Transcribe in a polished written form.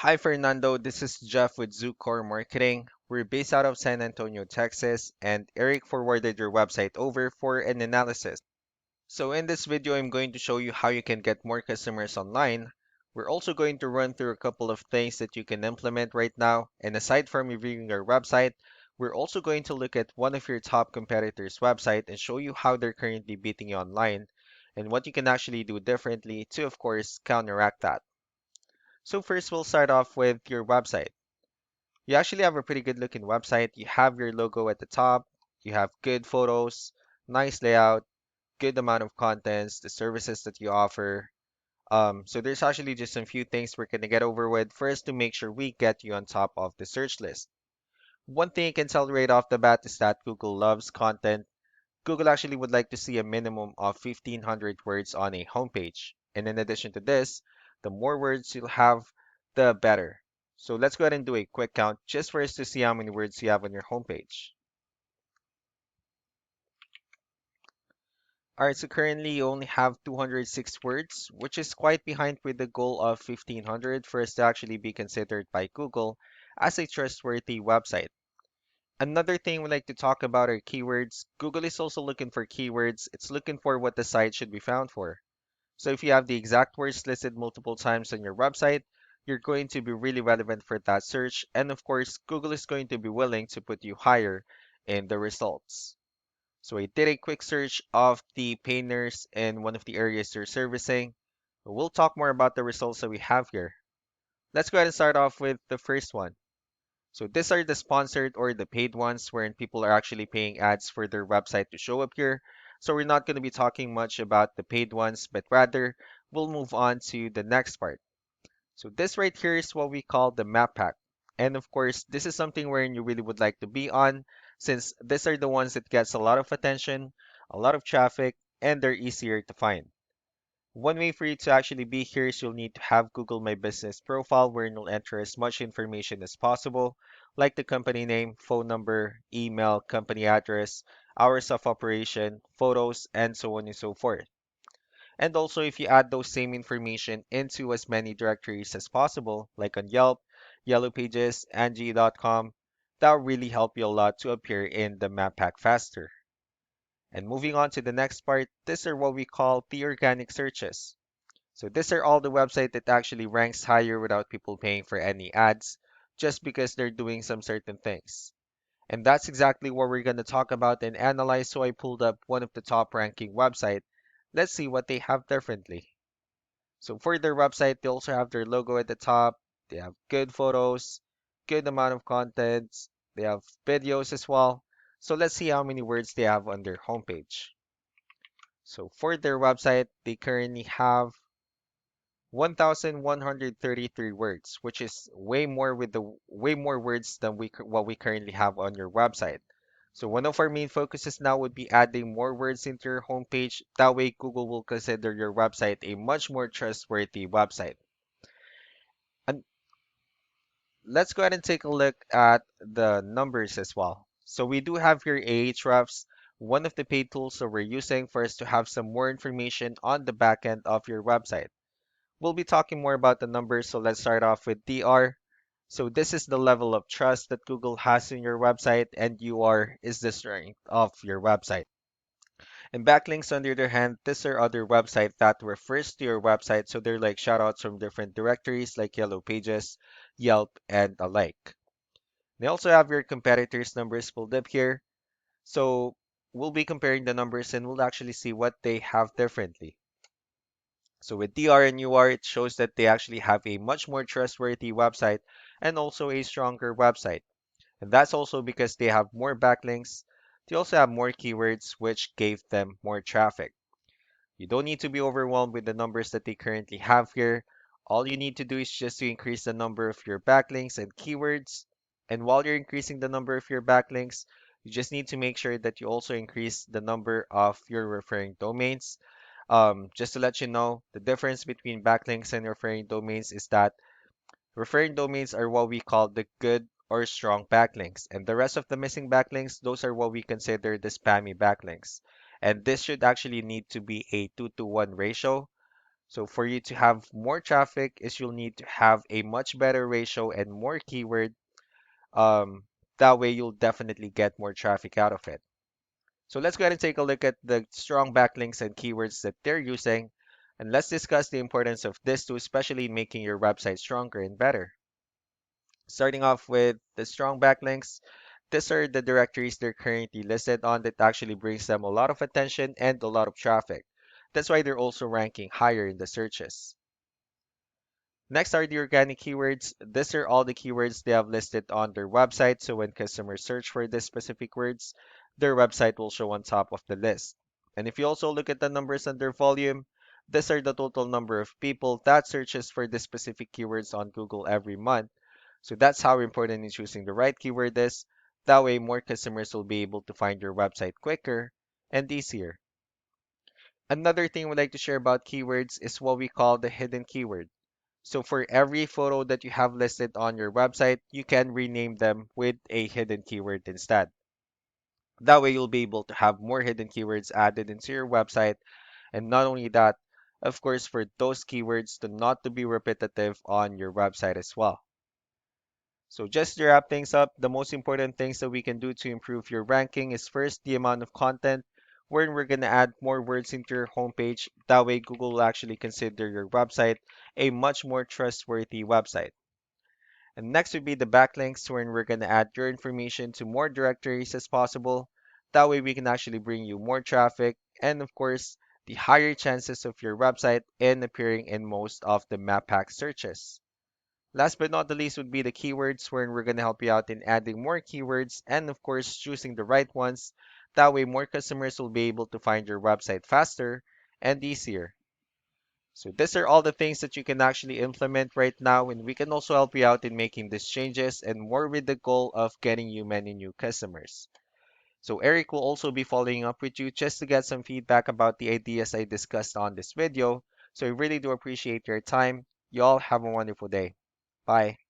Hi, Fernando. This is Jeff with Zoocore Marketing. We're based out of San Antonio, Texas, and Eric forwarded your website over for an analysis. So in this video, I'm going to show you how you can get more customers online. We're also going to run through a couple of things that you can implement right now. And aside from reviewing your website, we're also going to look at one of your top competitors' website and show you how they're currently beating you online and what you can actually do differently to, of course, counteract that. So first, we'll start off with your website. You actually have a pretty good looking website. You have your logo at the top, you have good photos, nice layout, good amount of contents, the services that you offer. So there's actually just some few things we're gonna get over with first to make sure we get you on top of the search list. One thing you can tell right off the bat is that Google loves content. Google actually would like to see a minimum of 1500 words on a homepage. And in addition to this, the more words you'll have, the better. So let's go ahead and do a quick count just for us to see how many words you have on your homepage. Alright, so currently you only have 206 words, which is quite behind with the goal of 1500 for us to actually be considered by Google as a trustworthy website. Another thing we like to talk about are keywords. Google is also looking for keywords. It's looking for what the site should be found for. So if you have the exact words listed multiple times on your website, you're going to be really relevant for that search. And of course, Google is going to be willing to put you higher in the results. So I did a quick search of the painters in one of the areas they're servicing. We'll talk more about the results that we have here. Let's go ahead and start off with the first one. So these are the sponsored or the paid ones wherein people are actually paying ads for their website to show up here. So we're not going to be talking much about the paid ones, but rather we'll move on to the next part. So this right here is what we call the map pack. And of course, this is something wherein you really would like to be on since these are the ones that gets a lot of attention, a lot of traffic, and they're easier to find. One way for you to actually be here is you'll need to have Google My Business profile where you'll enter as much information as possible, like the company name, phone number, email, company address, hours of operation, photos, and so on and so forth. And also, if you add those same information into as many directories as possible, like on Yelp, Yellow Pages, Angie.com, that will really help you a lot to appear in the map pack faster. And moving on to the next part, these are what we call the organic searches. So these are all the website that actually ranks higher without people paying for any ads, just because they're doing some certain things. And that's exactly what we're going to talk about and analyze. So I pulled up one of the top ranking website. Let's see what they have differently. So for their website, they also have their logo at the top. They have good photos, good amount of contents. They have videos as well. So let's see how many words they have on their homepage. So for their website, they currently have 1,133 words, which is way more words than what we currently have on your website. So one of our main focuses now would be adding more words into your homepage. That way Google will consider your website a much more trustworthy website. And let's go ahead and take a look at the numbers as well. So we do have here Ahrefs, one of the paid tools that we're using for us to have some more information on the back end of your website. We'll be talking more about the numbers, so let's start off with DR. So this is the level of trust that Google has in your website, and UR is the strength of your website. And backlinks, on the other hand, these are other websites that refers to your website, so they're like shoutouts from different directories like Yellow Pages, Yelp, and alike. They also have your competitors' numbers pulled up here, so we'll be comparing the numbers and we'll actually see what they have differently. So with DR and UR, it shows that they actually have a much more trustworthy website and also a stronger website. And that's also because they have more backlinks. They also have more keywords, which gave them more traffic. You don't need to be overwhelmed with the numbers that they currently have here. All you need to do is just to increase the number of your backlinks and keywords. And while you're increasing the number of your backlinks, you just need to make sure that you also increase the number of your referring domains. Just to let you know, the difference between backlinks and referring domains is that referring domains are what we call the good or strong backlinks, and the rest of the missing backlinks, those are what we consider the spammy backlinks. And this should actually need to be a 2 to 1 ratio. So for you to have more traffic is you'll need to have a much better ratio and more keyword. Um, that way you'll definitely get more traffic out of it. So let's go ahead and take a look at the strong backlinks and keywords that they're using. And let's discuss the importance of this too, especially in making your website stronger and better. Starting off with the strong backlinks, these are the directories they're currently listed on that actually brings them a lot of attention and a lot of traffic. That's why they're also ranking higher in the searches. Next are the organic keywords. These are all the keywords they have listed on their website, so when customers search for these specific words, their website will show on top of the list. And if you also look at the numbers under volume, these are the total number of people that searches for the specific keywords on Google every month. So that's how important in choosing the right keyword is. That way, more customers will be able to find your website quicker and easier. Another thing we'd like to share about keywords is what we call the hidden keyword. So for every photo that you have listed on your website, you can rename them with a hidden keyword instead. That way you'll be able to have more hidden keywords added into your website. And not only that, of course, for those keywords to not to be repetitive on your website as well. So just to wrap things up, the most important things that we can do to improve your ranking is first the amount of content, where we're going to add more words into your homepage. That way Google will actually consider your website a much more trustworthy website. And next would be the backlinks, wherein we're going to add your information to more directories as possible. That way we can actually bring you more traffic and of course the higher chances of your website in appearing in most of the map pack searches. Last but not the least would be the keywords, wherein we're going to help you out in adding more keywords and of course choosing the right ones. That way more customers will be able to find your website faster and easier. So these are all the things that you can actually implement right now, and we can also help you out in making these changes and more with the goal of getting you many new customers. So Eric will also be following up with you just to get some feedback about the ideas I discussed on this video. So I really do appreciate your time. You all have a wonderful day. Bye.